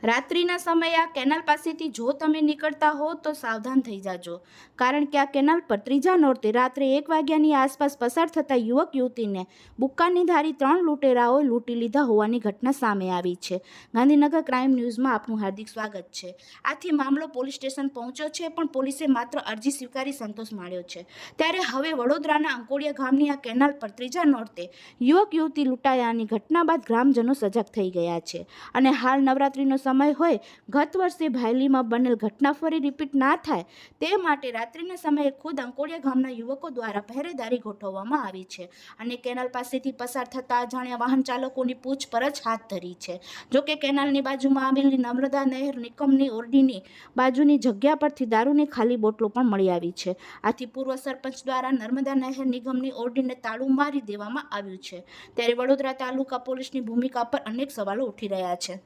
રાત્રિના સમયે આ કેનાલ પાસેથી જો તમે નીકળતા હો તો સાવધાન થઈ જાજો, કારણ કે આ કેનાલ પર ત્રીજા નોરતે રાત્રે 1 વાગ્યાની આસપાસ પસાર થતા યુવક યુવતીને બુક્કાની ધારી 3 લૂંટેરાઓએ લૂંટી લીધા હોવાની ઘટના સામે આવી છે। ગાંધીનગર ક્રાઇમ ન્યૂઝમાં આપનું હાર્દિક સ્વાગત છે। આથી મામલો પોલીસ સ્ટેશન પહોંચ્યો છે, પણ પોલીસે માત્ર અરજી સ્વીકારી સંતોષ માણ્યો છે। ત્યારે હવે વડોદરાના અંકોડિયા ગામની આ કેનાલ પર ત્રીજા નોરતે યુવક યુવતી લૂંટાયાની ઘટના બાદ ગ્રામજનો સજાગ થઈ ગયા છે અને હાલ નવરાત્રિનો સમય હોય, ગત વર્ષે ભાયલીમાં બનેલ ઘટના ફરી રિપીટ ના થાય તે માટે રાત્રિના સમયે ખુદ અંકોડિયા ગામના યુવકો દ્વારા પહેરેદારી ગોઠવવામાં આવી છે અને કેનાલ પાસેથી પસાર થતા અજાણ્યા વાહન ચાલકોની પૂછપરછ હાથ ધરી છે। જોકે કેનાલની બાજુમાં આવેલી નર્મદા નહેર નિગમની ઓરડીની બાજુની જગ્યા પરથી દારૂની ખાલી બોટલો પણ મળી આવી છે। આથી પૂર્વ સરપંચ દ્વારા નર્મદા નહેર નિગમની ઓરડીને તાળું મારી દેવામાં આવ્યું છે। ત્યારે વડોદરા તાલુકા પોલીસની ભૂમિકા પર અનેક સવાલો ઉઠી રહ્યા છે।